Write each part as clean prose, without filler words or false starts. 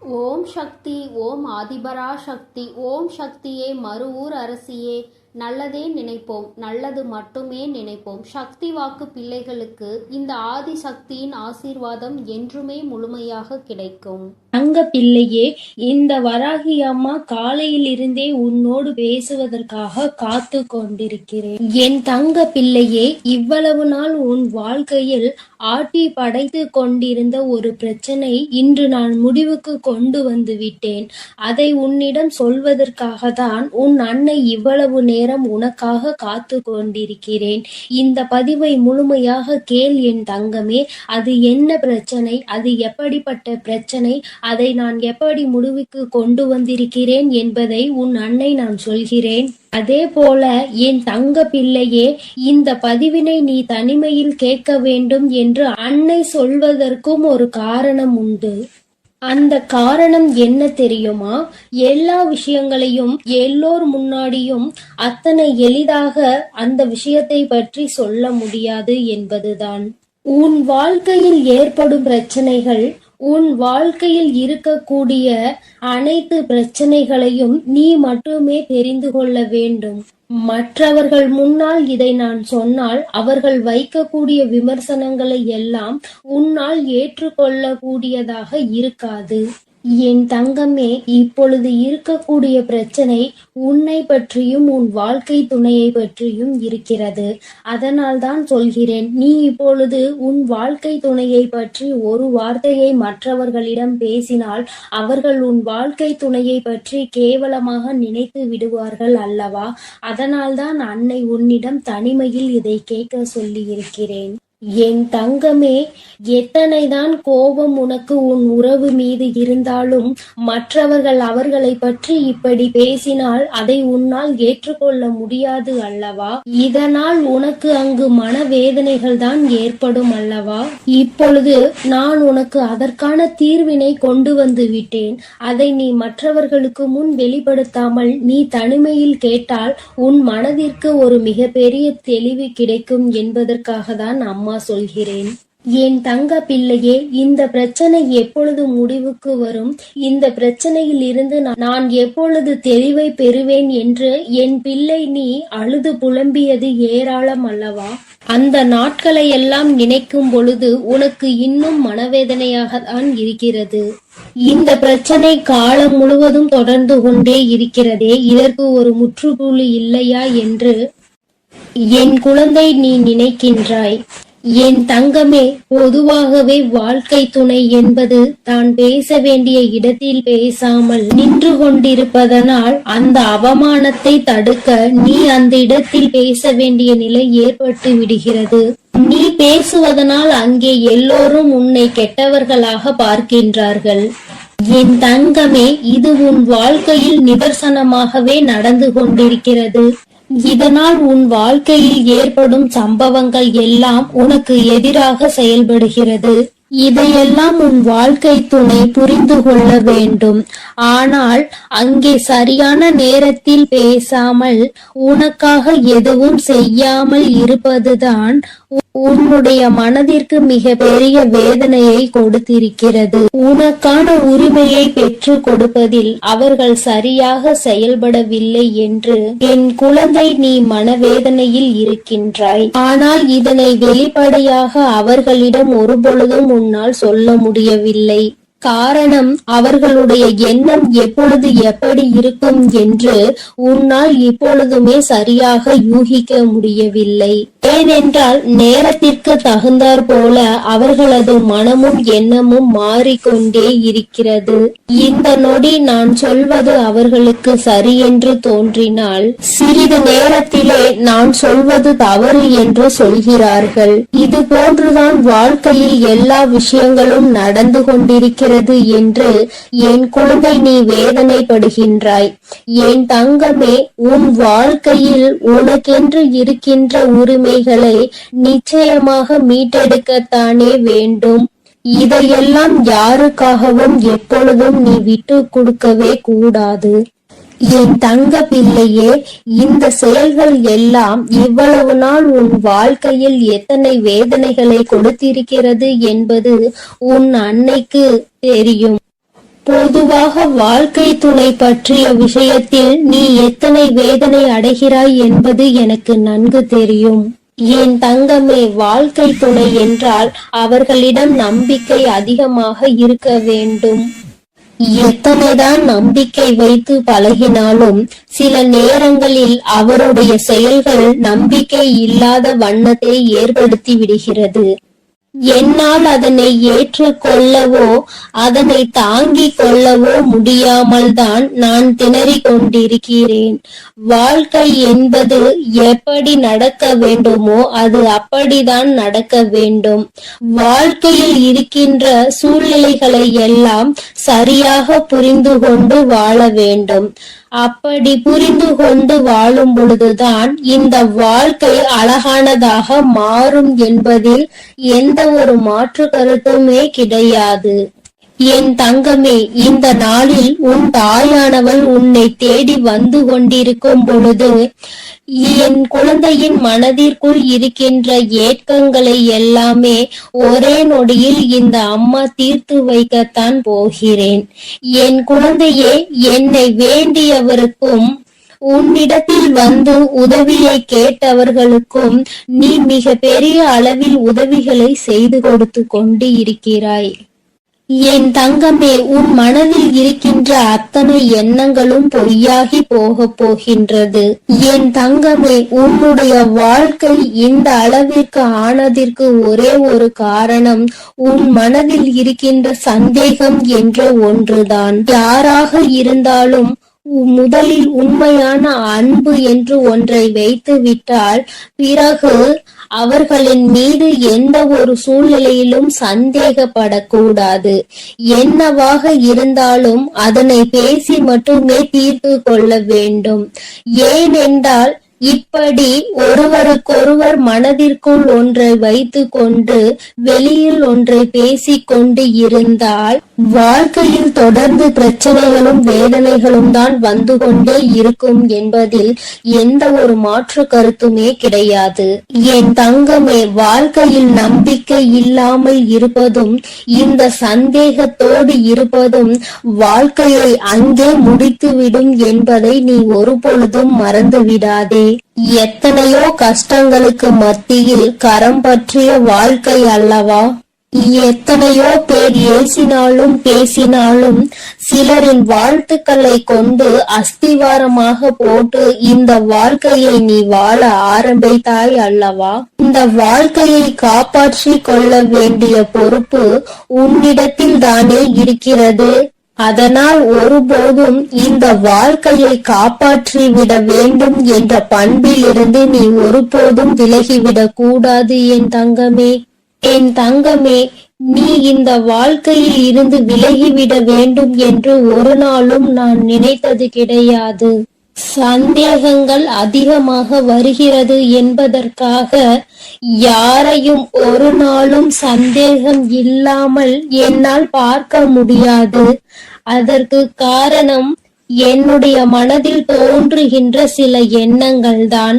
ஓம் சக்தி. ஓம் ஆதிபரா சக்தி. ஓம் சக்தியே, மறுவூர் அரசியே, நல்லதே நினைப்போம், நல்லது மட்டுமே நினைப்போம். சக்தி வாக்கு பிள்ளைகளுக்கு இந்த ஆதி சக்தியின் ஆசீர்வாதம் என்றுமே முழுமையாக கிடைக்கும். தங்க பிள்ளையே, இந்த வராகி அம்மா காலையில் இருந்தே உன்னோடு பேசுவதற்காக காத்து கொண்டிருக்கிறேன். என் தங்க பிள்ளையே, இவ்வளவு நாள் உன் வாழ்க்கையில் ஆட்டி படைத்து கொண்டிருந்த ஒரு பிரச்சனை இன்று நான் முடிவுக்கு கொண்டு வந்து விட்டேன். அதை உன்னிடம் சொல்வதற்காக தான் உன் அன்னை இவ்வளவு நேரம் உனக்காக காத்து கொண்டிருக்கிறேன். இந்த பதிவை முழுமையாக கேள் என் தங்கமே. அது என்ன பிரச்சனை, அது எப்படிப்பட்ட பிரச்சனை, அதை நான் எப்படி முடிவுக்கு கொண்டு வந்திருக்கிறேன் என்பதை உன் அன்னை நான் சொல்கிறேன். அதே போல என் தங்க பிள்ளையே, இந்த பதிவினை நீ தனிமையில் கேட்க வேண்டும் என்று அன்னை சொல்வதற்கும் ஒரு காரணம் உண்டு. அந்த காரணம் என்ன தெரியுமா? எல்லா விஷயங்களையும் எல்லோர் முன்னாடியும் அத்தனை எளிதாக அந்த விஷயத்தை பற்றி சொல்ல முடியாது என்பதுதான். உன் வாழ்க்கையில் ஏற்படும் பிரச்சனைகள், உன் வாழ்க்கையில் இருக்கக்கூடிய அனைத்து பிரச்சனைகளையும் நீ மட்டுமே தெரிந்து கொள்ள வேண்டும். மற்றவர்கள் முன்னால் இதை நான் சொன்னால் அவர்கள் வைக்கக்கூடிய விமர்சனங்களை எல்லாம் உன்னால் ஏற்றுக்கொள்ளக்கூடியதாக இருக்காது. என் தங்கமே, இப்பொழுது இருக்கக்கூடிய பிரச்சனை உன்னை பற்றியும் உன் வாழ்க்கை துணையை பற்றியும் இருக்கிறது. அதனால் தான் சொல்கிறேன், நீ இப்பொழுது உன் வாழ்க்கை துணையை பற்றி ஒரு வார்த்தையை மற்றவர்களிடம் பேசினால் அவர்கள் உன் வாழ்க்கை துணையை பற்றி கேவலமாக நினைத்து விடுவார்கள் அல்லவா? அதனால்தான் அன்னை உன்னிடம் தனிமையில் இதை கேட்க சொல்லி இருக்கிறேன். என் தங்கமே, எத்தனைதான் கோபம் உனக்கு உன் உறவு மீது இருந்தாலும் மற்றவர்கள் அவர்களை பற்றி இப்படி பேசினால் அதை உன்னால் ஏற்றுக்கொள்ள முடியாது அல்லவா? இதனால் உனக்கு அங்கு மனவேதனைகள் தான் ஏற்படும் அல்லவா? இப்பொழுது நான் உனக்கு அதற்கான தீர்வினை கொண்டு வந்து விட்டேன். அதை நீ மற்றவர்களுக்கு முன் வெளிப்படுத்தாமல் நீ தனிமையில் கேட்டால் உன் மனதிற்கு ஒரு மிகப்பெரிய தெளிவு கிடைக்கும் என்பதற்காக தான் அம்மா சொல்கிறேன். என் தங்க பிள்ளையே, இந்த பிரச்சனை எப்பொழுது முடிவுக்கு வரும், இந்த பிரச்சனையில் இருந்து நான் எப்பொழுது தெளிவை பெறுவேன் என்று என் பிள்ளை நீ அழுது புலம்பியது ஏராளம் அல்லவா? அந்த நாட்களை எல்லாம் நினைக்கும் பொழுது உனக்கு இன்னும் மனவேதனையாக தான் இருக்கிறது. இந்த பிரச்சனை காலம் முழுவதும் தொடர்ந்து கொண்டே இருக்கிறதே, இதற்கு ஒரு முற்றுப்புள்ளி இல்லையா என்று என் குழந்தை நீ நினைக்கின்றாய். என் தங்கமே, பொதுவாகவே வாழ்க்கை துணை என்பது தான் பேச வேண்டிய இடத்தில் பேசாமல் நின்று கொண்டிருப்பதனால் அந்த அவமானத்தை தடுக்க நீ அந்த இடத்தில் பேச வேண்டிய நிலை ஏற்பட்டு விடுகிறது. நீ பேசுவதனால் அங்கே எல்லோரும் உன்னை கெட்டவர்களாக பார்க்கின்றார்கள். என் தங்கமே, இது உன் வாழ்க்கையில் நிதர்சனமாகவே நடந்து கொண்டிருக்கிறது. இதனால் உன் வாழ்க்கையில் ஏற்படும் சம்பவங்கள் எல்லாம் உனக்கு எதிராக செயல்படுகிறது. இதையெல்லாம் உன் வாழ்க்கை துணை புரிந்து கொள்ள வேண்டும். ஆனால் அங்கே சரியான நேரத்தில் பேசாமல் உனக்காக எதுவும் செய்யாமல் இருப்பதுதான் உன்னுடைய மனதிற்கு மிக பெரிய வேதனையை கொடுத்திருக்கிறது. உனக்கான உரிமையை பெற்று கொடுப்பதில் அவர்கள் சரியாக செயல்படவில்லை என்று என் குழந்தை நீ மனவேதனையில் இருக்கின்றாய். ஆனால் இதனை வெளிப்படையாக அவர்களிடம் ஒருபொழுதும் உன்னால் சொல்ல முடியவில்லை. காரணம், அவர்களுடைய எண்ணம் எப்பொழுது எப்படி இருக்கும் என்று உன்னால் இப்பொழுதுமே சரியாக யூகிக்க முடியவில்லை. ஏனென்றால் நேரத்திற்கு தகுந்தாற் போல அவர்களது மனமும் எண்ணமும் மாறிக்கொண்டே இருக்கிறது. இந்த நொடி நான் சொல்வது அவர்களுக்கு சரி என்று தோன்றினால் சிறிது நேரத்திலே நான் சொல்வது தவறு என்று சொல்கிறார்கள். இது போன்றுதான் வாழ்க்கையில் எல்லா விஷயங்களும் நடந்து கொண்டிருக்கிறது என்று என் குழந்தை நீ வேதனைப்படுகின்றாய். என் தங்கமே, உன் வாழ்க்கையில் உனக்கென்று இருக்கின்ற உரிமைகளை நிச்சயமாக மீட்டெடுக்கத்தானே வேண்டும். இதையெல்லாம் யாருக்காகவும் எப்பொழுதும் நீ விட்டு கொடுக்கவே கூடாது. என் தங்க பிள்ளையே, இந்த செயல்கள் எல்லாம் இவ்வளவு நாள் உன் வாழ்க்கையில் எத்தனை வேதனைகளை கொடுத்திருக்கிறது என்பது உன் அன்னைக்கு தெரியும். பொதுவாக வாழ்க்கை துணை பற்றிய விஷயத்தில் நீ எத்தனை வேதனை அடைகிறாய் என்பது எனக்கு நன்கு தெரியும். என் தங்கமே, வாழ்க்கை துணை என்றால் அவர்களிடம் நம்பிக்கை அதிகமாக இருக்க வேண்டும். எத்தனைதான் நம்பிக்கை வைத்து பழகினாலும் சில நேரங்களில் அவருடைய செயல்கள் நம்பிக்கை இல்லாத வண்ணத்தை ஏற்படுத்தி விடுகிறது. என்னால் அதனை ஏற்றுக்கொள்ளவோ அதனை தாங்கிக் கொள்ளவோ முடியாமல் தான் நான் திணறிக் கொண்டிருக்கிறேன். வாழ்க்கை என்பது எப்படி நடக்க வேண்டுமோ அது அப்படிதான் நடக்க வேண்டும். வாழ்க்கையில் இருக்கின்ற சூழ்நிலைகளை எல்லாம் சரியாக புரிந்து கொண்டு வாழ வேண்டும். அப்படி புரிந்து கொண்டு வாழும் பொழுதுதான் இந்த வாழ்க்கை அழகானதாக மாறும் என்பதில் எந்த ஒரு மாற்று கருத்துமே கிடையாது. என் தங்கமே, இந்த நாளில் உன் தாயானவள் உன்னை தேடி வந்து கொண்டிருக்கும் பொழுது என் குழந்தையின் மனதிற்குள் இருக்கின்ற ஏக்கங்களை எல்லாமே ஒரே நொடியில் இந்த அம்மா தீர்த்து வைக்கத்தான் போகிறேன். என் குழந்தையே, என்னை வேண்டியவருக்கும் உன்னிடத்தில் வந்து உதவியை கேட்டவர்களுக்கும் நீ மிக பெரிய அளவில் உதவிகளை செய்து கொடுத்து கொண்டு இருக்கிறாய். என் தங்கமே, உன் மனதில் இருக்கின்ற அத்தனை எண்ணங்களும் பொய்யாகி போகின்றது. என் தங்கமே, உன்னுடைய வாழ்க்கை இந்த அளவிற்கு ஆனதற்கு ஒரே ஒரு காரணம் உன் மனதில் இருக்கின்ற சந்தேகம் என்ற ஒன்றுதான். யாராக இருந்தாலும் முதலில் உண்மையான அன்பு என்று ஒன்றை வைத்து விட்டால் பிறகு அவர்களின் மீது எந்த ஒரு சூழ்நிலையிலும் சந்தேகப்படக்கூடாது. என்னவாக இருந்தாலும் அதனை பேசி மட்டுமே தீர்த்து கொள்ள வேண்டும். ஏனென்றால் இப்படி ஒருவருக்கொருவர் மனதிற்குள் ஒன்றை வைத்து கொண்டு வெளியில் ஒன்றை பேசிக்கொண்டு இருந்தால் வாழ்க்கையில் தொடர்ந்து பிரச்சனைகளும் வேதனைகளும் தான் வந்து கொண்டே இருக்கும் என்பதில் எந்த ஒரு மாற்று கருத்துமே கிடையாது. என் தங்கமே, வாழ்க்கையில் நம்பிக்கை இல்லாமல் இருப்பதும் இந்த சந்தேகத்தோடு இருப்பதும் வாழ்க்கையை அங்கே முடித்துவிடும் என்பதை நீ ஒருபொழுதும் மறந்து விடாதே. எத்தனையோ கஷ்டங்களுக்கு மத்தியில் கரம் பற்றிய வாழ்க்கை அல்லவா? எத்தனையோ பேர் ஏசினாலும் பேசினாலும் சிலரின் வாழ்த்துக்களை கொண்டு அஸ்திவாரமாக போட்டு இந்த வாழ்க்கையை நீ வாழ ஆரம்பித்தாய் அல்லவா? இந்த வாழ்க்கையை காப்பாற்றி கொள்ள வேண்டிய பொறுப்பு உன்னிடத்தில் தானே இருக்கிறது. அதனால் ஒருபோதும் இந்த வாழ்க்கையை காப்பாற்றி விட வேண்டும் என்ற பண்பில் இருந்து நீ ஒருபோதும் விலகிவிடக் கூடாது. என் தங்கமே, என் தங்கமே, நீ இந்த வாழ்க்கையில் இருந்து விலகிவிட வேண்டும் என்று ஒரு நாளும் நான் நினைத்தது கிடையாது. சந்தேகங்கள் அதிகமாக வருகிறது என்பதற்காக யாரையும் ஒரு நாளும் சந்தேகம் இல்லாமல் என்னால் பார்க்க முடியாது. அதற்கு காரணம் என்னுடைய மனதில் தோன்றுகின்ற சில எண்ணங்கள் தான்.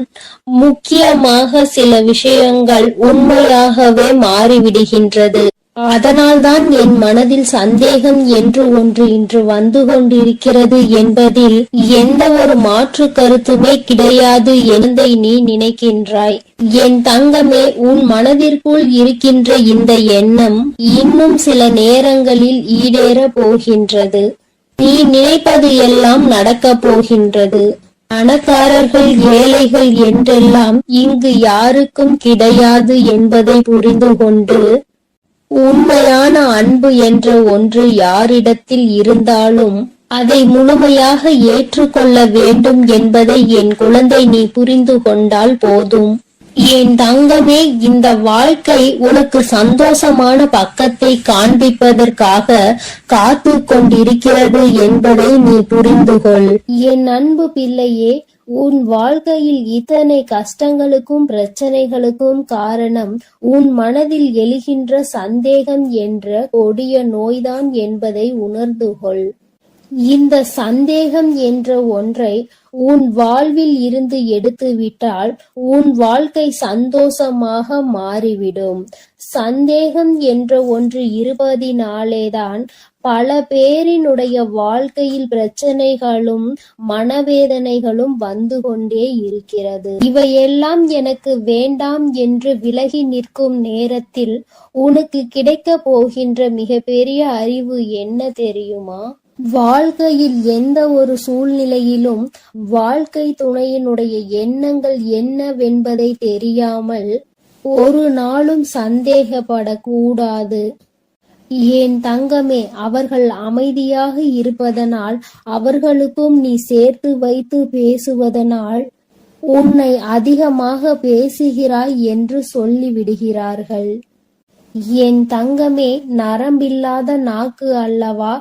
முக்கியமாக சில விஷயங்கள் உண்மையாகவே மாறிவிடுகின்றது. அதனால்தான் என் மனதில் சந்தேகம் என்று ஒன்று இன்று வந்து கொண்டிருக்கிறது என்பதில் எந்த ஒரு மாற்று கருத்துமே கிடையாது என்பதை நீ நினைக்கின்றாய். என் தங்கமே, உன் மனதிற்குள் இருக்கின்ற இந்த எண்ணம் இன்னும் சில நேரங்களில் ஈடேற போகின்றது. நீ நினைப்பது எல்லாம் நடக்க போகின்றது. பணக்காரர்கள் ஏழைகள் என்றெல்லாம் இங்கு யாருக்கும் கிடையாது என்பதை புரிந்து கொண்டு உண்மையான அன்பு என்ற ஒன்று யாரிடத்தில் இருந்தாலும் அதை முழுமையாக ஏற்றுக்கொள்ள வேண்டும் என்பதை என் குழந்தை நீ புரிந்து கொண்டால் போதும். என் தங்கமே, இந்த வாழ்க்கை உனக்கு சந்தோஷமான பக்கத்தை காண்பிப்பதற்காக காத்து கொண்டிருக்கிறது என்பதை நீ புரிந்து கொள். என் அன்பு பிள்ளையே, உன் வாழ்க்கையில் இத்தனை கஷ்டங்களுக்கும் பிரச்சனைகளுக்கும் காரணம் உன் மனதில் எழுகின்ற சந்தேகம் என்ற கொடிய நோய்தான் என்பதை உணர்ந்து கொள். இந்த சந்தேகம் என்ற ஒன்றை உன் வாழ்வில் இருந்து எடுத்துவிட்டால் உன் வாழ்க்கை சந்தோஷமாக மாறிவிடும். சந்தேகம் என்ற ஒன்று இருப்பதினாலேதான் பல பேரினுடைய வாழ்க்கையில் பிரச்சனைகளும் மனவேதனைகளும் வந்து கொண்டே இருக்கிறது. இவையெல்லாம் எனக்கு வேண்டாம் என்று விலகி நிற்கும் நேரத்தில் உனக்கு கிடைக்க போகின்ற மிகப்பெரிய அறிவு என்ன தெரியுமா? வாழ்க்கையில் எந்த ஒரு சூழ்நிலையிலும் வாழ்க்கை துணையினுடைய எண்ணங்கள் என்னவென்பதை தெரியாமல் ஒரு நாளும் சந்தேகப்படக்கூடாது. என் தங்கமே, அவர்கள் அமைதியாக இருப்பதனால், அவர்களுக்கும் நீ சேர்த்து வைத்து பேசுவதனால் உன்னை அதிகமாக பேசுகிறாய் என்று சொல்லிவிடுகிறார்கள். என் தங்கமே, நரம்பில்லாத நாக்கு அல்லவா,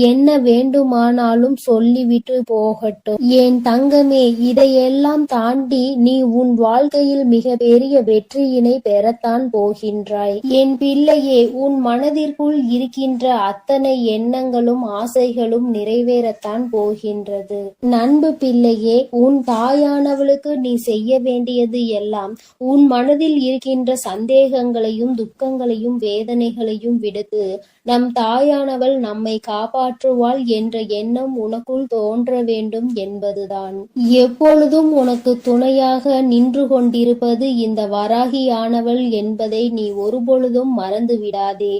என்ன வேண்டுமானாலும் சொல்லிவிட்டு போகட்டும். என் தங்கமே, இதையெல்லாம் தாண்டி நீ உன் வாழ்க்கையில் மிக பெரிய வெற்றியினை பெறத்தான் போகின்றாய். என் பிள்ளையே, உன் மனதிற்குள் இருக்கின்ற அத்தனை எண்ணங்களும் ஆசைகளும் நிறைவேறத்தான் போகின்றது. நண்பு பிள்ளையே, உன் தாயானவளுக்கு நீ செய்ய வேண்டியது எல்லாம் உன் மனதில் இருக்கின்ற சந்தேகங்களையும் துக்கங்களையும் வேதனைகளையும் விடுத்து நம் தாயானவள் நம்மை காப்பாற்றுவாள் என்ற எண்ணம் உனக்குள் தோன்ற வேண்டும் என்பதுதான். எப்பொழுதும் உனக்கு துணையாக நின்று கொண்டிருப்பது இந்த வராகியானவள் என்பதை நீ ஒருபொழுதும் மறந்து விடாதே.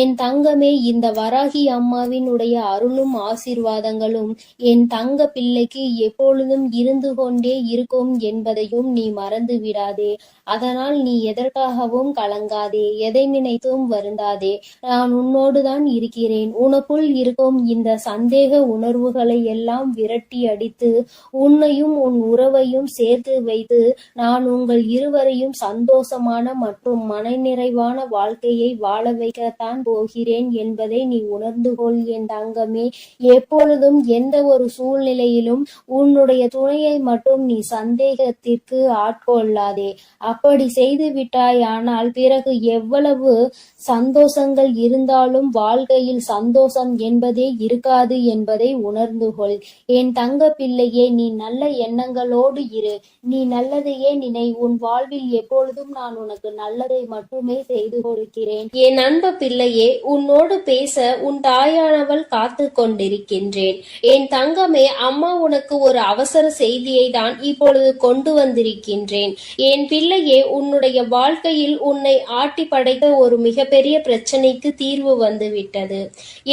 என் தங்கமே, இந்த வராகி அம்மாவினுடைய அருளும் ஆசீர்வாதங்களும் என் தங்க பிள்ளைக்கு எப்பொழுதும் இருந்து கொண்டே இருக்கும் என்பதையும் நீ மறந்து விடாதே. அதனால் நீ எதற்காகவும் கலங்காதே, எதை நினைத்தும் வருந்தாதே. நான் உன்னோடுதான் இருக்கிறேன். உனக்குள் இருக்கும் இந்த சந்தேக உணர்வுகளை எல்லாம் விரட்டி அடித்து உன்னையும் உன் உறவையும் சேர்த்து வைத்து நான் உங்கள் இருவரையும் சந்தோஷமான மற்றும் மனநிறைவான வாழ்க்கையை வாழ வைக்கத்தான் போகிறேன் என்பதை நீ உணர்ந்து கொள் என் தங்கமே. எப்பொழுதும் எந்த ஒரு சூழ்நிலையிலும் உன்னுடைய துணையை மட்டும் நீ சந்தேகத்திற்கு ஆட்கொள்ளாதே. அப்படி செய்து விட்டாயானால் பிறகு எவ்வளவு சந்தோஷங்கள் இருந்தாலும் வாழ்க்கையில் சந்தோஷம் என்பதே இருக்காது என்பதை உணர்ந்து கொள். என் தங்க பிள்ளையே, நீ நல்ல எண்ணங்களோடு இரு. நீ நல்லதையே நினை. உன் வாழ்வில் எப்பொழுதும் நான் உனக்கு நல்லதை மட்டுமே செய்து கொடுக்கிறேன். என் அன்பு பிள்ளையே, உன்னோடு பேச உன் தாயானவள் காத்து கொண்டிருக்கின்றேன். என் தங்கமே, அம்மா உனக்கு ஒரு அவசர செய்தியை தான் இப்பொழுது கொண்டு வந்திருக்கின்றேன். என் பிள்ளையே, உன்னுடைய வாழ்க்கையில் உன்னை ஆட்டி படைத்த ஒரு மிகப்பெரிய பிரச்சனைக்கு தீர்வு வந்துவிட்டது.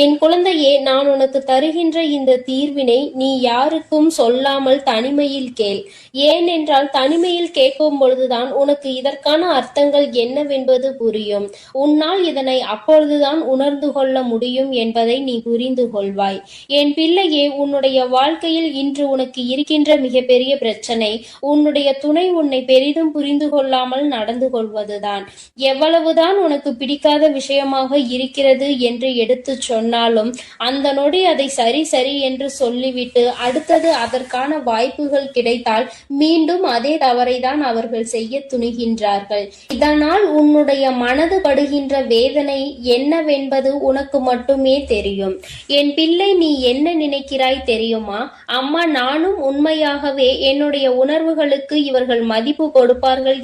என் குழந்தையே, நான் உனக்கு தருகின்ற இந்த தீர்வினை நீ யாருக்கும் சொல்லாமல் தனிமையில் கேள். ஏனென்றால் தனிமையில் கேட்கும் பொழுதுதான் உனக்கு இதற்கான அர்த்தங்கள் என்னவென்பது புரியும். உன்னால் இதனை அப்பொழுதுதான் உணர்ந்து கொள்ள முடியும் என்பதை நீ புரிந்து கொள்வாய். என் பிள்ளையே, உன்னுடைய வாழ்க்கையில் இன்று உனக்கு இருக்கின்ற மிகப்பெரிய பிரச்சனை உன்னுடைய துணை உன்னை பெரிதும் புரிந்து கொள்ளாமல் நடந்து கொள்வதுதான். எவ்வளவுதான் உனக்கு பிடிக்காத விஷயமாக இருக்கிறது என்று எடுத்து சொன்னாலும் அந்த நொடி அதை சரி சரி என்று சொல்லிவிட்டு அடுத்தது அதற்கான வாய்ப்புகள் கிடைத்தால் மீண்டும் அதே தவறை தான் அவர்கள் செய்ய துணிகின்றார்கள். இதனால் உன்னுடைய மனது படுகின்ற வேதனை என்னவென்பது உனக்கு மட்டுமே தெரியும். என் பிள்ளை, நீ என்ன நினைக்கிறாய் தெரியுமா? அம்மா, நானும் உண்மையாகவே என்னுடைய உணர்வுகளுக்கு இவர்கள் மதிப்பு கொடுப்பார்கள்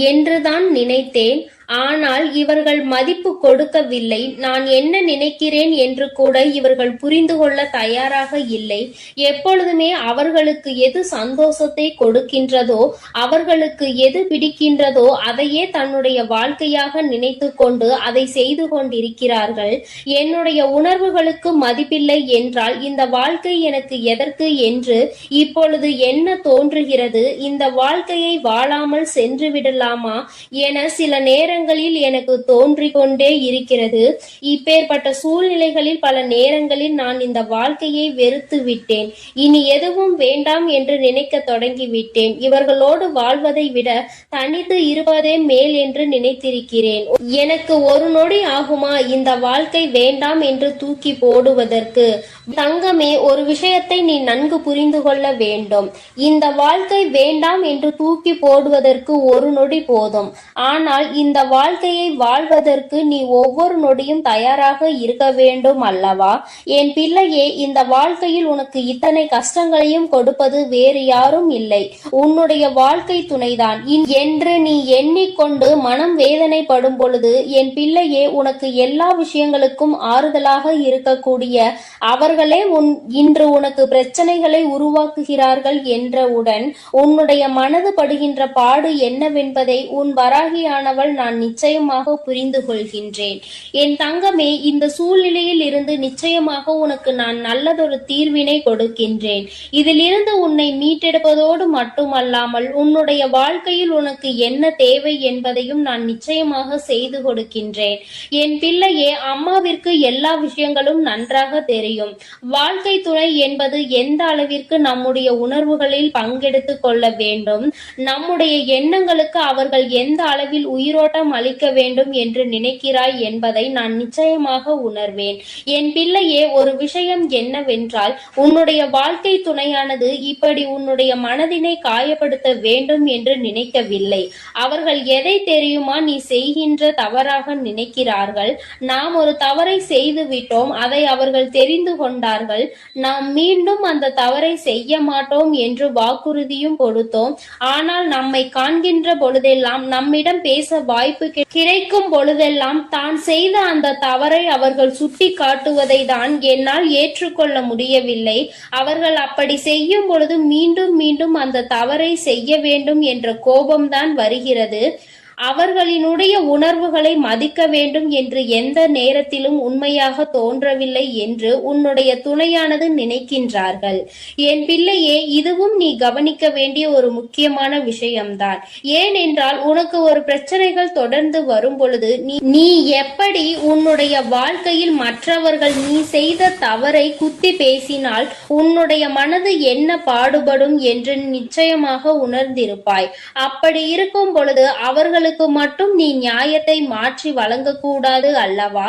என்றுதான் நினைத்தேன். ஆனால் இவர்கள் மதிப்பு கொடுக்கவில்லை. நான் என்ன நினைக்கிறேன் என்று கூட இவர்கள் புரிந்து கொள்ள தயாராக இல்லை. எப்பொழுதுமே அவர்களுக்கு எது சந்தோஷத்தை கொடுக்கின்றதோ, அவர்களுக்கு எது பிடிக்கின்றதோ அதையே தன்னுடைய வாழ்க்கையாக நினைத்து கொண்டு அதை செய்து கொண்டிருக்கிறார்கள். என்னுடைய உணர்வுகளுக்கு மதிப்பில்லை என்றால் இந்த வாழ்க்கை எனக்கு எதற்கு என்று இப்பொழுது என்ன தோன்றுகிறது? இந்த வாழ்க்கையை வாழாமல் சென்று விடலாமா என சில நேரங்களில் எனக்கு தோன்றிக் கொண்டே இருக்கிறது. இப்பேற்பட்ட சூழ்நிலைகளில் பல நேரங்களில் நான் இந்த வாழ்க்கையை வெறுத்து விட்டேன். இனி எதுவும் வேண்டாம் என்று நினைக்க தொடங்கிவிட்டேன். இவர்களோடு வாழ்வதை விட தனித்து இருப்பதே மேல் என்று நினைத்திருக்கிறேன். எனக்கு ஒரு நொடி ஆகுமா இந்த வாழ்க்கை வேண்டாம் என்று தூக்கி போடுவதற்கு? தங்கமே, ஒரு விஷயத்தை நீ நன்கு புரிந்து கொள்ள வேண்டும். இந்த வாழ்க்கை வேண்டாம் என்று தூக்கி போடுவதற்கு ஒரு நொடி போதும். ஆனால் இந்த வாழ்க்கையை வாழ்வதற்கு நீ ஒவ்வொரு நொடியும் தயாராக இருக்க வேண்டும் அல்லவா? என் பிள்ளையே, இந்த வாழ்க்கையில் உனக்கு இத்தனை கஷ்டங்களையும் கொடுப்பது வேறு யாரும் இல்லை, உன்னுடைய வாழ்க்கை துணைதான் என்று நீ எண்ணிக்கொண்டு மனம் வேதனைப்படும் பொழுது, என் பிள்ளையே, உனக்கு எல்லா விஷயங்களுக்கும் ஆறுதலாக இருக்கக்கூடிய அவர்களே இன்று உனக்கு பிரச்சனைகளை உருவாக்குகிறார்கள் என்றவுடன் உன்னுடைய மனது படுகின்ற பாடு என்னவென்பதை உன் வராகியானவள் நான் நிச்சயமாக புரிந்து கொள்கின்றேன். என் தங்கமே, இந்த சூழ்நிலையில் இருந்து நிச்சயமாக உனக்கு நான் நல்லதொரு தீர்வினை கொடுக்கின்றேன். இதிலிருந்து உன்னை மீட்டெடுப்பதோடு மட்டுமல்லாமல் உன்னுடைய வாழ்க்கையில் உனக்கு என்ன தேவை என்பதையும் நான் நிச்சயமாக செய்து கொடுக்கின்றேன். என் பிள்ளையே, அம்மாவிற்கு எல்லா விஷயங்களும் நன்றாக தெரியும். வாழ்க்கை துணை என்பது எந்த அளவிற்கு நம்முடைய உணர்வுகளில் பங்கெடுத்து கொள்ள வேண்டும், நம்முடைய எண்ணங்களுக்கு அவர்கள் எந்த அளவில் உயிரோட்டம் அளிக்க வேண்டும் என்று நினைக்கிறாய் என்பதை நான் நிச்சயமாக உணர்வேன். என் பிள்ளையே, ஒரு விஷயம் என்னவென்றால், உன்னுடைய வாழ்க்கை துணையானது இப்படி உன்னுடைய மனதினை காயப்படுத்த வேண்டும் என்று நினைக்கவில்லை. அவர்கள் எதை தெரியுமா நீ செய்கின்ற தவறாக நினைக்கிறார்கள். நாம் ஒரு தவறை செய்து விட்டோம், அதை அவர்கள் தெரிந்து கொண்டார்கள். நாம் மீண்டும் அந்த தவறை செய்ய மாட்டோம் என்று வாக்குறுதியும் கொடுத்தோம். ஆனால் நம்மை காண்கின்ற பொழுதெல்லாம், நம்மிடம் பேச வாய்ப்பு கிடைக்கும் பொழுதெல்லாம் தான் செய்த அந்த தவறை அவர்கள் சுட்டி காட்டுவதை தான் என்னால் ஏற்றுக்கொள்ள முடியவில்லை. அவர்கள் அப்படி செய்யும் பொழுது மீண்டும் மீண்டும் அந்த தவறை செய்ய வேண்டும் என்ற கோபம்தான் வருகிறது. அவர்களினுடைய உணர்வுகளை மதிக்க வேண்டும் என்று எந்த நேரத்திலும் உண்மையாக தோன்றவில்லை என்று உன்னுடைய துணையானது நினைக்கின்றார்கள். என் பிள்ளையே, இதுவும் நீ கவனிக்க வேண்டிய ஒரு முக்கியமான விஷயம்தான். ஏனென்றால் உனக்கு ஒரு பிரச்சனைகள் தொடர்ந்து வரும் பொழுது நீ எப்படி உன்னுடைய வாழ்க்கையில் மற்றவர்கள் நீ செய்த தவறை குத்தி பேசினால் உன்னுடைய மனது என்ன பாடுபடும் என்று நிச்சயமாக உணர்ந்திருப்பாய். அப்படி இருக்கும் பொழுது அவர்களுக்கு மட்டும் நீ நியாயத்தை மாற்றி வழங்கக்கூடாது அல்லவா?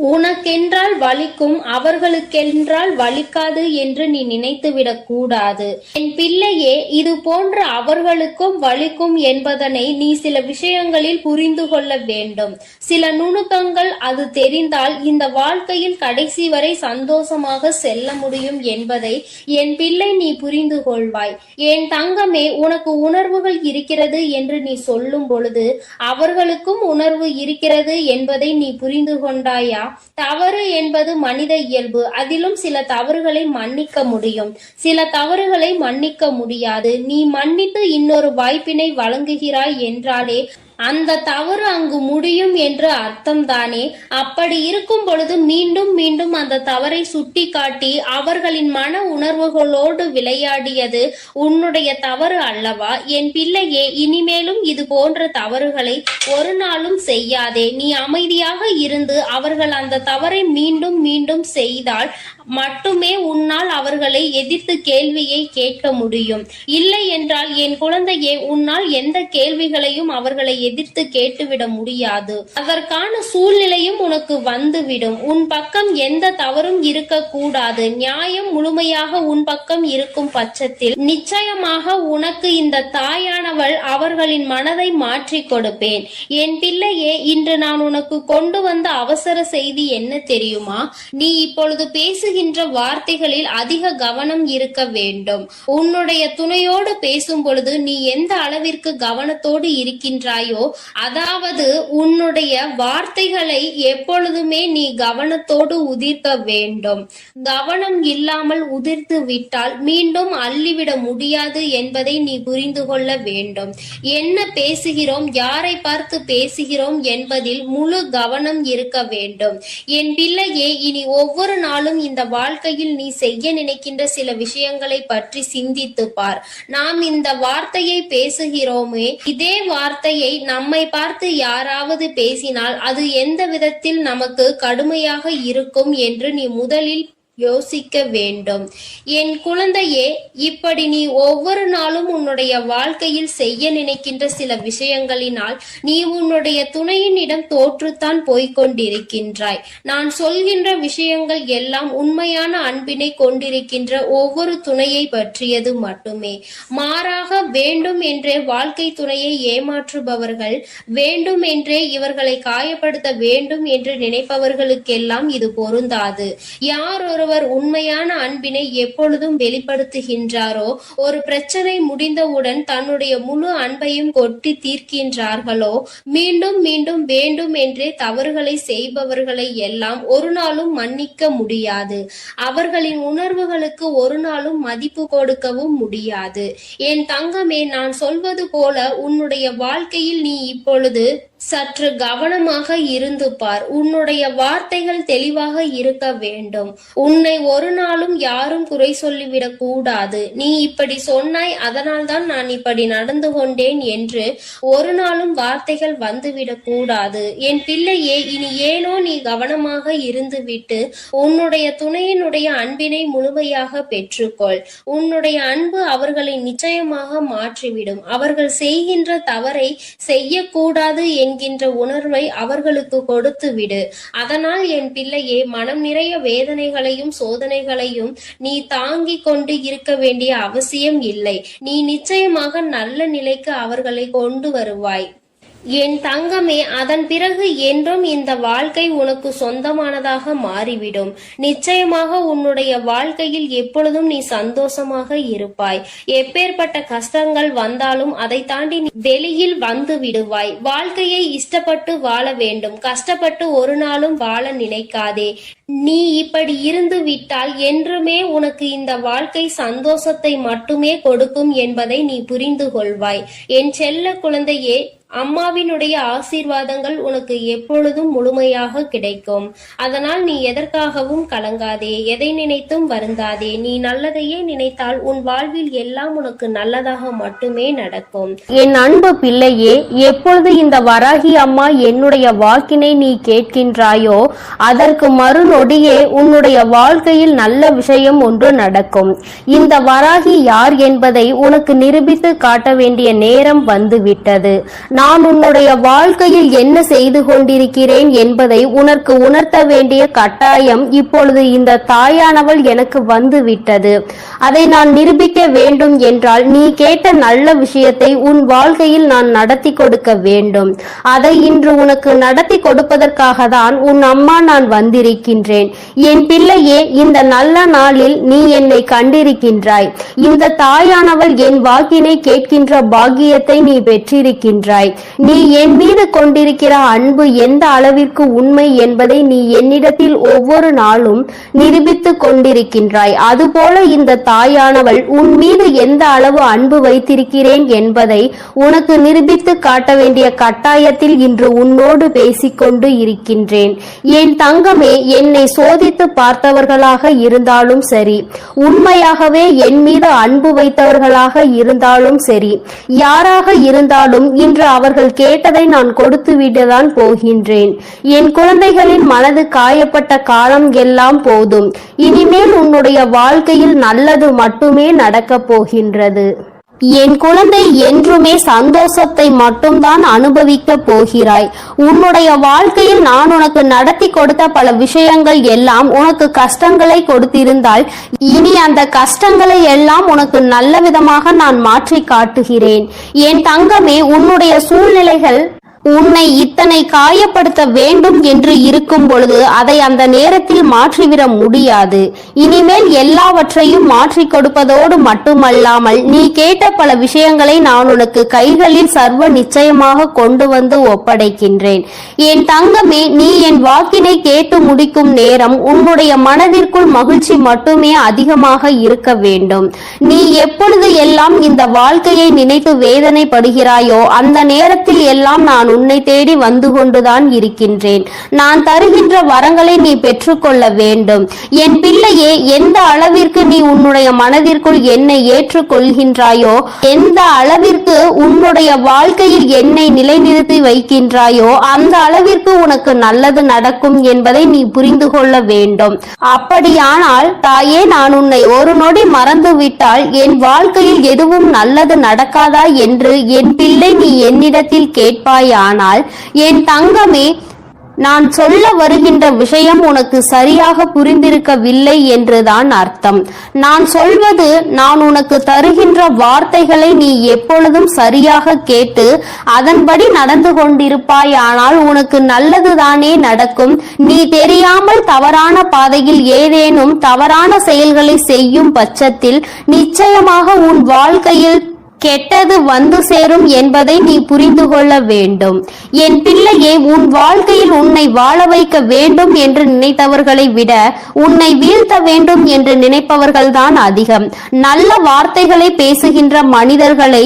உனக்கென்றால் வலிக்கும், அவர்களுக்கென்றால் வலிக்காது என்று நீ நினைத்துவிடக் கூடாது. என் பிள்ளையே, இது போன்ற அவர்களுக்கும் வலிக்கும் என்பதனை நீ சில விஷயங்களில் புரிந்து கொள்ள வேண்டும். சில நுணுக்கங்கள் அது தெரிந்தால் இந்த வாழ்க்கையில் கடைசி வரை சந்தோஷமாக செல்ல முடியும் என்பதை என் பிள்ளை நீ புரிந்து கொள்வாய். என் தங்கமே, உனக்கு உணர்வுகள் இருக்கிறது என்று நீ சொல்லும் பொழுது அவர்களுக்கும் உணர்வு இருக்கிறது என்பதை நீ புரிந்து கொண்டாயா? தவறு என்பது மனித இயல்பு. அதிலும் சில தவறுகளை மன்னிக்க முடியும், சில தவறுகளை மன்னிக்க முடியாது. நீ மன்னித்து இன்னொரு வாய்ப்பினை வழங்குகிறாய் என்றாலே அந்த தவறு அங்கு முடியும் என்று அர்த்தம்தானே? அப்படி இருக்கும் பொழுது மீண்டும் மீண்டும் அந்த தவறை சுட்டி காட்டி அவர்களின் மன உணர்வுகளோடு விளையாடியது உன்னுடைய தவறு அல்லவா? என் பிள்ளையே, இனிமேலும் இது போன்ற தவறுகளை ஒரு நாளும் செய்யாதே. நீ அமைதியாக இருந்து அவர்கள் அந்த தவறை மீண்டும் மீண்டும் செய்தால் மட்டுமே உன்னால் அவர்களை எதிர்த்து கேள்வியை கேட்க முடியும். இல்லை என்றால் என் குழந்தையே, உன்னால் எந்த கேள்விகளையும் அவர்களை எதிர்த்து கேட்டுவிட முடியாது. அதற்கான சூழ்நிலையும் உனக்கு வந்துவிடும். உன் பக்கம் எந்த தவறும் இருக்கக்கூடாது. நியாயம் முழுமையாக உன் பக்கம் இருக்கும் பட்சத்தில் நிச்சயமாக உனக்கு இந்த தாயானவள் அவர்களின் மனதை மாற்றி கொடுப்பேன். என் பிள்ளையே, இன்று நான் உனக்கு கொண்டு வந்த அவசர செய்தி என்ன தெரியுமா? நீ இப்பொழுது பேசுகின்ற வார்த்தைகளில் அதிக கவனம் இருக்க வேண்டும். உன்னுடைய துணையோடு பேசும் பொழுது நீ எந்த அளவிற்கு கவனத்தோடு இருக்கின்றாயோ, அதாவது உன்னுடைய வார்த்தைகளை எப்பொழுதுமே நீ கவனத்தோடு உதிர்க்க வேண்டும். கவனம் இல்லாமல் உதிர்த்து விட்டால் மீண்டும் அள்ளிவிட முடியாது என்பதை நீ புரிந்து கொள்ள வேண்டும். என்ன பேசுகிறோம், யாரை பார்த்து பேசுகிறோம் என்பதில் முழு கவனம் இருக்க வேண்டும். என் பிள்ளையே, இனி ஒவ்வொரு நாளும் இந்த வாழ்க்கையில் நீ செய்ய நினைக்கின்ற சில விஷயங்களை பற்றி சிந்தித்து பார். நாம் இந்த வார்த்தையை பேசுகிறோமே, இதே வார்த்தையை நம்மை பார்த்து யாராவது பேசினால் அது எந்த விதத்தில் நமக்கு கடுமையாக இருக்கும் என்று நீ முதலில் யோசிக்க வேண்டும். என் குழந்தையே, இப்படி நீ ஒவ்வொரு நாளும் உன்னுடைய வாழ்க்கையில் செய்ய நினைக்கின்ற சில விஷயங்களினால் நீ உன்னுடைய துணையினிடம் தோற்றுத்தான் போய்கொண்டிருக்கின்றாய். நான் சொல்கின்ற விஷயங்கள் எல்லாம் உண்மையான அன்பினை கொண்டிருக்கின்ற ஒவ்வொரு துணையை பற்றியது மட்டுமே. மாறாக வேண்டும் என்றே வாழ்க்கை துணையை ஏமாற்றுபவர்கள், வேண்டும் என்றே இவர்களை காயப்படுத்த வேண்டும் என்று நினைப்பவர்களுக்கெல்லாம் இது பொருந்தாது. யார் ஒருவர் உண்மையான அன்பினை எப்பொழுதும் வெளிப்படுத்துகின்றாரோ, ஒரு பிரச்சனை முடிந்தவுடன் தன்னுடைய முழு அன்பையும் கொட்டி தீர்க்கின்றார்களோ, மீண்டும் மீண்டும் வேண்டும் என்றே தவறுகளை செய்பவர்களை எல்லாம் ஒரு நாளும் மன்னிக்க முடியாது. அவர்களின் உணர்வுகளுக்கு ஒரு நாளும் மதிப்பு கொடுக்கவும் முடியாது. என் தங்கமே, நான் சொல்வது போல உன்னுடைய வாழ்க்கையில் நீ இப்பொழுது சற்று கவனமாக இருந்து பார். உன்னுடைய வார்த்தைகள் தெளிவாக இருக்க வேண்டும். உன்னை ஒரு நாளும் யாரும் குறை சொல்லிவிடக் கூடாது. நீ இப்படி சொன்னாய், அதனால்தான் நான் இப்படி நடந்து கொண்டேன் என்று ஒரு நாளும் வார்த்தைகள் வந்துவிடக் கூடாது. என் பிள்ளையே, இனி ஏனோ நீ கவனமாக இருந்துவிட்டு உன்னுடைய துணையினுடைய அன்பினை முழுமையாக பெற்றுக்கொள். உன்னுடைய அன்பு அவர்களை நிச்சயமாக மாற்றிவிடும். அவர்கள் செய்கின்ற தவறை செய்யக்கூடாது என்கின்ற உணர்வை அவர்களுக்கு கொடுத்து விடு. அதனால் என் பிள்ளையே, மனம் நிறைய வேதனைகளையும் சோதனைகளையும் நீ தாங்கிக் கொண்டு இருக்க வேண்டிய அவசியம் இல்லை. நீ நிச்சயமாக நல்ல நிலைக்கு அவர்களை கொண்டு வருவாய். என் தங்கமே, அதன் பிறகு என்றும் இந்த வாழ்க்கை உனக்கு சொந்தமானதாக மாறிவிடும். நிச்சயமாக உன்னுடைய வாழ்க்கையில் எப்பொழுதும் நீ சந்தோஷமாக இருப்பாய். எப்பேற்பட்ட கஷ்டங்கள் வந்தாலும் அதை தாண்டி நீ வெளியில் வந்து விடுவாய். வாழ்க்கையை இஷ்டப்பட்டு வாழ வேண்டும். கஷ்டப்பட்டு ஒரு நாளும் வாழ நினைக்காதே. நீ இப்படி இருந்து விட்டால் என்றுமே உனக்கு இந்த வாழ்க்கை சந்தோஷத்தை மட்டுமே கொடுக்கும் என்பதை நீ புரிந்து கொள்வாய். என் செல்ல குழந்தையே, அம்மாவினுடைய ஆசீர்வாதங்கள் உனக்கு எப்பொழுதும் முழுமையாக கிடைக்கும். அதனால் நீ எதற்காகவும் கலங்காதே, எதை நினைத்தும் வருந்தாதே. நீ நல்லதையே நினைத்தால் உன் வாழ்வில் எல்லாம் உனக்கு நல்லதாக மட்டுமே நடக்கும். என் அன்பு பிள்ளையே, எப்பொழுது இந்த வராகி அம்மா என்னுடைய வாக்கினை நீ கேட்கின்றாயோ, அதற்கு மறுநொடியே உன்னுடைய வாழ்க்கையில் நல்ல விஷயம் ஒன்று நடக்கும். இந்த வராகி யார் என்பதை உனக்கு நிரூபித்து காட்ட வேண்டிய நேரம் வந்துவிட்டது. நான் உன்னுடைய வாழ்க்கையில் என்ன செய்து கொண்டிருக்கிறேன் என்பதை உனக்கு உணர்த்த வேண்டிய கட்டாயம் இப்பொழுது இந்த தாயானவள் எனக்கு வந்து விட்டது. அதை நான் நிரூபிக்க வேண்டும் என்றால் நீ கேட்ட நல்ல விஷயத்தை உன் வாழ்க்கையில் நான் நடத்தி கொடுக்க வேண்டும். அதை இன்று உனக்கு நடத்தி கொடுப்பதற்காக தான் உன் அம்மா நான் வந்திருக்கின்றேன். என் பிள்ளையே, இந்த நல்ல நாளில் நீ என்னை கண்டிருக்கின்றாய். இந்த தாயானவள் என் வாக்கினை கேட்கின்ற பாக்கியத்தை நீ பெற்றிருக்கின்றாய். நீ என் மீது கொண்டிருக்கிற அன்பு எந்த அளவிற்கு உண்மை என்பதை நீ என்னிடத்தில் ஒவ்வொரு நாளும் நிரூபித்துக் கொண்டிருக்கின்றாய். அதுபோல இந்த தாயானவள் உன் மீது எந்த அளவு அன்பு வைத்திருக்கிறேன் என்பதை உனக்கு நிரூபித்து காட்ட வேண்டிய கட்டாயத்தில் இன்று உன்னோடு பேசிக்கொண்டு இருக்கின்றேன். என் தங்கமே, என்னை சோதித்து பார்த்தவர்களாக இருந்தாலும் சரி, உண்மையாகவே என் மீது அன்பு வைத்தவர்களாக இருந்தாலும் சரி, யாராக இருந்தாலும் இன்று அவர்கள் கேட்டதை நான் கொடுத்து விடதான் போகின்றேன். என் குழந்தைகளின் மனது காயப்பட்ட காலம் எல்லாம் போதும். இனிமேல் உன்னுடைய வாழ்க்கையில் நல்லது மட்டுமே நடக்கப் போகின்றது. என் குழந்தை, என்றுமே சந்தோஷத்தை மட்டும்தான் அனுபவிக்க போகிறாய். உன்னுடைய வாழ்க்கையில் நான் உனக்கு நடத்தி கொடுத்த பல விஷயங்கள் எல்லாம் உனக்கு கஷ்டங்களை கொடுத்திருந்தால் இனி அந்த கஷ்டங்களை எல்லாம் உனக்கு நல்ல விதமாக நான் மாற்றி காட்டுகிறேன். என் தங்கமே, உன்னுடைய சூழ்நிலைகள் உன்னை இத்தனை காயப்படுத்த வேண்டும் என்று இருக்கும் பொழுது அதை அந்த நேரத்தில் மாற்றிவிட முடியாது. இனிமேல் எல்லாவற்றையும் மாற்றி கொடுப்பதோடு மட்டுமல்லாமல் நீ கேட்ட பல விஷயங்களை நான் உனக்கு கைகளில் சர்வ நிச்சயமாக கொண்டு வந்து ஒப்படைக்கின்றேன். என் தங்கமே, நீ என் வாக்கினை கேட்டு முடிக்கும் நேரம் உன்னுடைய மனதிற்குள் மகிழ்ச்சி மட்டுமே அதிகமாக இருக்க வேண்டும். நீ எப்பொழுது எல்லாம் இந்த வாழ்க்கையை நினைத்து வேதனைப்படுகிறாயோ அந்த நேரத்தில் எல்லாம் நான் உன்னை தேடி வந்து கொண்டுதான் இருக்கின்றேன். நான் தருகின்ற வரங்களை நீ பெற்றுக்கொள்ள வேண்டும். என் பிள்ளையே, எந்த அளவிற்கு நீ உன்னுடைய மனதிற்குள் என்னை ஏற்றுக்கொள்கின்றாயோ, எந்த அளவிற்கு உன்னுடைய வாழ்க்கையில் என்னை நிலைநிறுத்தி வைக்கின்றாயோ, அந்த அளவிற்கு உனக்கு நல்லது நடக்கும் என்பதை நீ புரிந்து கொள்ள வேண்டும். அப்படியானால் தாயே, நான் உன்னை ஒரு நொடி மறந்துவிட்டால் என் வாழ்க்கையில் எதுவும் நல்லது நடக்காதா என்று என் பிள்ளை நீ என்னிடத்தில் கேட்பாயானால், என் தங்கமே, நான் சொல்ல வருகின்ற விஷயம் உனக்கு சரியாக புரிந்திருக்கவில்லை என்றுதான் அர்த்தம். நான் சொல்வது, நான் உனக்கு தருகின்ற வார்த்தைகளை நீ எப்பொழுதும் சரியாக கேட்டு அதன்படி நடந்து கொண்டிருப்பாயானால் உனக்கு நல்லதுதானே நடக்கும். நீ தெரியாமல் தவறான பாதையில் ஏதேனும் தவறான செயல்களை செய்யும் பட்சத்தில் நிச்சயமாக உன் வாழ்க்கையில் கெட்டது வந்து சேரும் என்பதை நீ புரிந்து கொள்ள வேண்டும். என் பிள்ளையே, உன் வாழ்க்கையில் உன்னை வாழ வைக்க வேண்டும் என்று நினைத்தவர்களை விட உன்னை வீழ்த்த வேண்டும் என்று நினைப்பவர்கள்தான் அதிகம். நல்ல வார்த்தைகளை பேசுகின்ற மனிதர்களை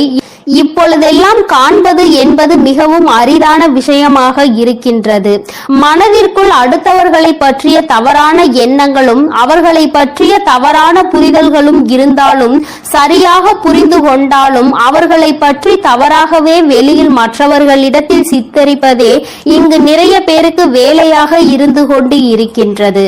இப்பொழுதெல்லாம் காண்பது என்பது மிகவும் அரிதான விஷயமாக இருக்கின்றது. மனதிற்குள் அடுத்தவர்களை பற்றிய தவறான எண்ணங்களும் அவர்களை பற்றிய தவறான புரிதல்களும் இருந்தாலும், சரியாக புரிந்து கொண்டாலும் அவர்களை பற்றி தவறாகவே வெளியில் மற்றவர்களிடத்தில் சித்தரிப்பதே இங்கு நிறைய பேருக்கு வேலையாக இருந்து கொண்டு இருக்கின்றது.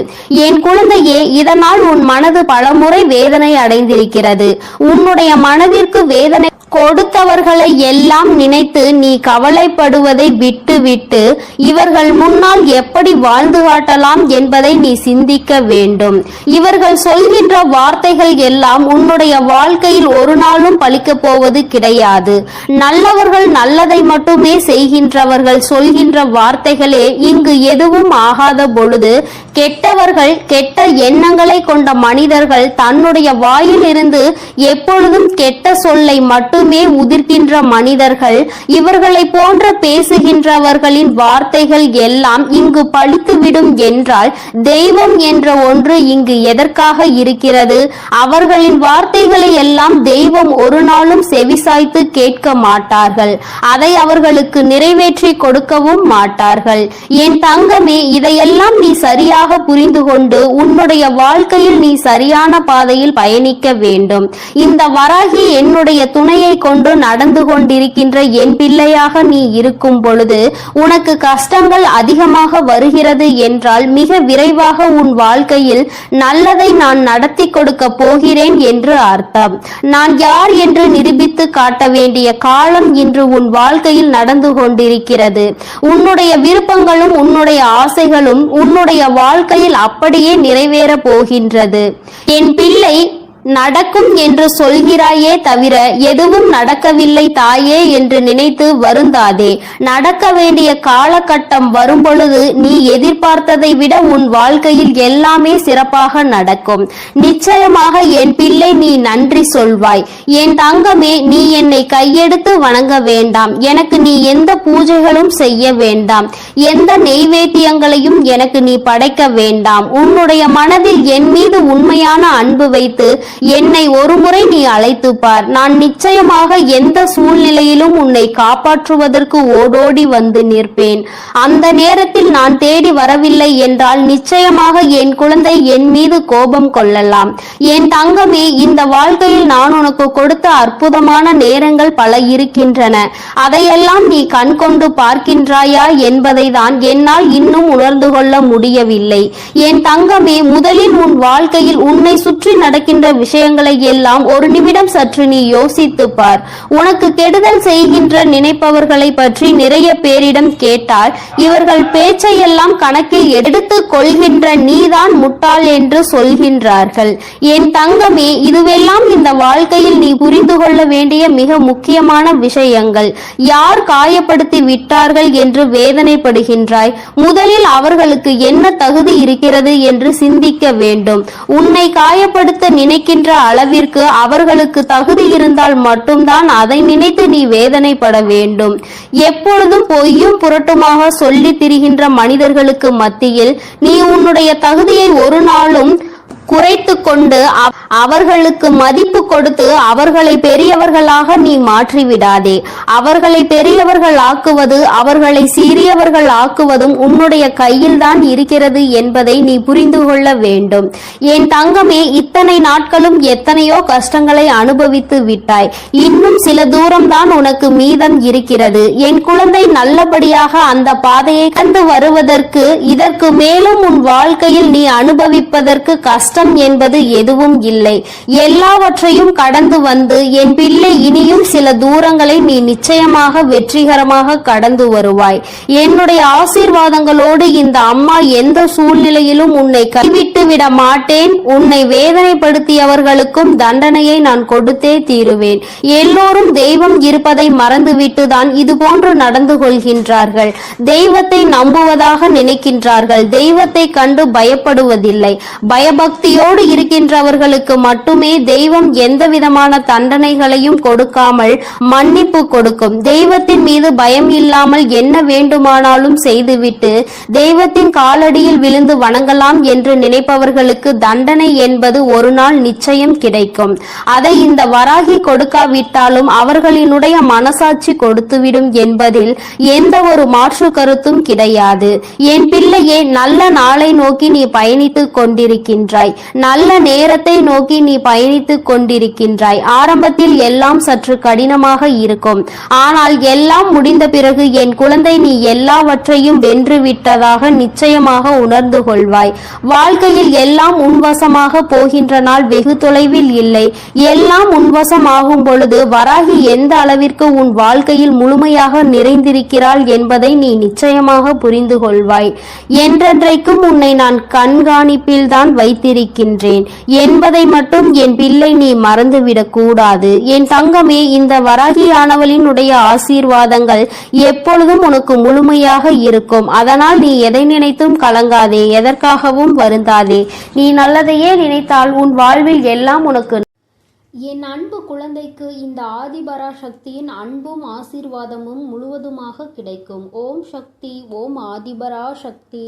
என் குழந்தையே, இதனால் உன் மனது பலமுறை வேதனை அடைந்திருக்கிறது. உன்னுடைய மனதிற்கு வேதனை கொடுத்தவர்களை எல்லாம் நினைத்து நீ கவலைப்படுவதை விட்டுவிட்டு இவர்கள் முன்னால் எப்படி வாழ்ந்து காட்டலாம் என்பதை நீ சிந்திக்க வேண்டும். இவர்கள் சொல்கின்ற வார்த்தைகள் எல்லாம் உன்னுடைய வாழ்க்கையில் ஒரு நாளும் பலிக்கப் போவது கிடையாது. நல்லவர்கள் நல்லதை மட்டுமே செய்கின்றவர்கள் சொல்கின்ற வார்த்தைகளே இங்கு எதுவும் ஆகாத பொழுது, கெட்டவர்கள், கெட்ட எண்ணங்களை கொண்ட மனிதர்கள் தன்னுடைய வாயிலிருந்து எப்பொழுதும் கெட்ட சொல்லை மட்டுமே உதிர்க்கின்ற மனிதர்கள், இவர்களை போன்ற பேசுகின்றவர்களின் வார்த்தைகள் எல்லாம் இங்கு பழித்துவிடும் என்றால் தெய்வம் என்ற ஒன்று இங்கு எதற்காக இருக்கிறது? அவர்களின் வார்த்தைகளை எல்லாம் தெய்வம் ஒரு நாளும் செவிசாய்த்து கேட்க மாட்டார்கள். அதை அவர்களுக்கு நிறைவேற்றி கொடுக்கவும் மாட்டார்கள். என் தங்கமே, இதையெல்லாம் நீ சரியாக புரிந்து கொண்டு உன்னுடைய வாழ்க்கையில் நீ சரியான பாதையில் பயணிக்க வேண்டும். இந்த வராகி என்னுடைய துணையை கொண்டு நடந்து கொண்டிருக்கின்ற என் பிள்ளையாக நீ இருக்கும் பொழுது உனக்கு கஷ்டங்கள் அதிகமாக வருகிறது என்றால் மிக விரைவாக உன் வாழ்க்கையில் நல்லதை நான் நடத்தி கொடுக்க போகிறேன் என்று அர்த்தம். நான் யார் என்று நிரூபித்து காட்ட வேண்டிய காலம் இன்று உன் வாழ்க்கையில் நடந்து கொண்டிருக்கிறது. உன்னுடைய விருப்பங்களும் உன்னுடைய ஆசைகளும் உன்னுடைய வாழ்க்கையில் அப்படியே நிறைவேற போகின்றது. என் பிள்ளை, நடக்கும் என்று சொல்கிறாயே தவிர எதுவும் நடக்கவில்லை தாயே என்று நினைத்து வருந்தாதே. நடக்க வேண்டிய காலகட்டம் வரும்பொழுது நீ எதிர்பார்த்ததை விட உன் வாழ்க்கையில் எல்லாமே சிறப்பாக நடக்கும். நிச்சயமாக என் பிள்ளை, நீ நன்றி சொல்வாய். என் தங்கமே, நீ என்னை கையெடுத்து வணங்க வேண்டாம். எனக்கு நீ எந்த பூஜைகளும் செய்ய வேண்டாம். எந்த நெய்வேத்தியங்களையும் எனக்கு நீ படைக்க வேண்டாம். உன்னுடைய மனதில் என் மீது உண்மையான அன்பு வைத்து என்னை ஒருமுறை நீ அழைத்து பார். நான் நிச்சயமாக எந்த சூழ்நிலையிலும் உன்னை காப்பாற்றுவதற்கு ஓடோடி வந்து நிற்பேன். அந்த நேரத்தில் நான் தேடி வரவில்லை என்றால் நிச்சயமாக என் குழந்தை என் மீது கோபம் கொள்ளலாம். என் தங்கமே, இந்த வாழ்க்கையில் நான் உனக்கு கொடுத்த அற்புதமான நேரங்கள் பல இருக்கின்றன. அதையெல்லாம் நீ கண் கொண்டு பார்க்கின்றாயா என்பதை தான் என்னால் இன்னும் உணர்ந்து கொள்ள முடியவில்லை. என் தங்கமே, முதலில் உன் வாழ்க்கையில் உன்னை சுற்றி நடக்கின்ற விஷயங்களை எல்லாம் ஒரு நிமிடம் சற்று நீ யோசித்து பார். உனக்கு கெடுதல் செய்கின்ற நினைப்பவர்களை பற்றி நிறைய பேரிடம் கேட்டால் இவர்கள் பேச்சையெல்லாம் கணக்கில் எடுத்துக் கொள்கின்ற நீதான் முட்டாள் என்று சொல்கின்றார்கள். என் தங்கமே, இதுவெல்லாம் இந்த வாழ்க்கையில் நீ புரிந்து கொள்ள வேண்டிய மிக முக்கியமான விஷயங்கள். யார் காயப்படுத்தி விட்டார்கள் என்று வேதனைப்படுகின்றாய்? முதலில் அவர்களுக்கு என்ன தகுதி இருக்கிறது என்று சிந்திக்க வேண்டும். உன்னை காயப்படுத்த நினைக்கின்ற அளவிற்கு அவர்களுக்கு தகுதி இருந்தால் மட்டும்தான் அதை நினைத்து நீ வேதனைப்பட வேண்டும். எப்பொழுதும் பொய்யும் புரட்டுமாக சொல்லி திரிகின்ற மனிதர்களுக்கு மத்தியில் நீ உன்னுடைய தகுதியை ஒரு நாளும் குறைத்து கொண்டு அவர்களுக்கு மதிப்பு கொடுத்து அவர்களை பெரியவர்களாக நீ மாற்றிவிடாதே. அவர்களை பெரியவர்கள் ஆக்குவது அவர்களை சிறியவர்கள் ஆக்குவதும் உன்னுடைய கையில்தான் இருக்கிறது என்பதை நீ புரிந்து கொள்ள வேண்டும். என் தங்கமே, இத்தனை நாட்களும் எத்தனையோ கஷ்டங்களை அனுபவித்து விட்டாய். இன்னும் சில தூரம்தான் உனக்கு மீதம் இருக்கிறது. என் குழந்தை நல்லபடியாக அந்த பாதையை கடந்து வருவதற்கு இதற்கு மேலும் உன் வாழ்க்கையில் நீ அனுபவிப்பதற்கு கஷ்டம் என்பது எதுவும் இல்லை. எல்லாவற்றையும் கடந்து வந்து என் பிள்ளை இனியும் சில தூரங்களை நீ நிச்சயமாக வெற்றிகரமாக கடந்து வருவாய். என்னுடைய ஆசீர்வாதங்களோடு இந்த அம்மா எந்த சூழ்நிலையிலும் உன்னை கைவிட்டு விட மாட்டேன். உன்னை வேதனைப்படுத்தியவர்களுக்கும் தண்டனையை நான் கொடுத்தே தீருவேன். எல்லோரும் தெய்வம் இருப்பதை மறந்துவிட்டுதான் இது போன்று நடந்து கொள்கின்றார்கள். தெய்வத்தை நம்புவதாக நினைக்கின்றார்கள். தெய்வத்தை கண்டு பயப்படுவதில்லை. பயபக்தியோடு இருக்கின்றவர்களுக்கு மட்டுமே தெய்வம் எந்த விதமான தண்டனைகளையும் கொடுக்காமல் மன்னிப்பு கொடுக்கும். தெய்வத்தின் மீது பயம் இல்லாமல் என்ன வேண்டுமானாலும் செய்துவிட்டு தெய்வத்தின் காலடியில் விழுந்து வணங்கலாம் என்று நினைப்பவர்களுக்கு தண்டனை என்பது ஒரு நாள் நிச்சயம் கிடைக்கும். அதை இந்த வராகி கொடுக்காவிட்டாலும் அவர்களினுடைய மனசாட்சி கொடுத்துவிடும் என்பதில் எந்த ஒரு மாற்று கருத்தும் கிடையாது. என் பிள்ளையே, நல்ல நாளை நோக்கி நீ பயணித்துக் கொண்டிருக்கின்றாய். நல்ல நேரத்தை நோக்கி நீ பயணித்துக் கொண்டிருக்கின்றாய். ஆரம்பத்தில் எல்லாம் சற்று கடினமாக இருக்கும். ஆனால் எல்லாம் முடிந்த பிறகு என் குழந்தை, நீ எல்லாவற்றையும் வென்று விட்டதாக நிச்சயமாக உணர்ந்து கொள்வாய். வாழ்க்கையில் எல்லாம் உன்வசமாக போகின்ற நாள் வெகு தொலைவில் இல்லை. எல்லாம் உன்வசமாகும் பொழுது வராகி எந்த அளவிற்கு உன் வாழ்க்கையில் முழுமையாக நிறைந்திருக்கிறாள் என்பதை நீ நிச்சயமாக புரிந்து கொள்வாய். என்றென்றைக்கும் உன்னை நான் கண்காணிப்பில் தான் வைத்திருக்கின்றேன் என்பதை மட்டும் என் பிள்ளை நீ மறந்துவிடக் கூடாது. என் தங்கமே, இந்த வராகியானவளினுடைய ஆசீர்வாதங்கள் எப்பொழுதும் உனக்கு முழுமையாக இருக்கும். அதனால் நீ எதை நினைத்தும் கலங்காதே, எதற்காகவும் வருந்தாதே. நீ நல்லதையே நினைத்தால் உன் வாழ்வில் எல்லாம் உனக்கு. என் அன்பு குழந்தைக்கு இந்த ஆதிபராசக்தியின் அன்பும் ஆசீர்வாதமும் முழுவதுமாக கிடைக்கும். ஓம் சக்தி, ஓம் ஆதிபராசக்தி.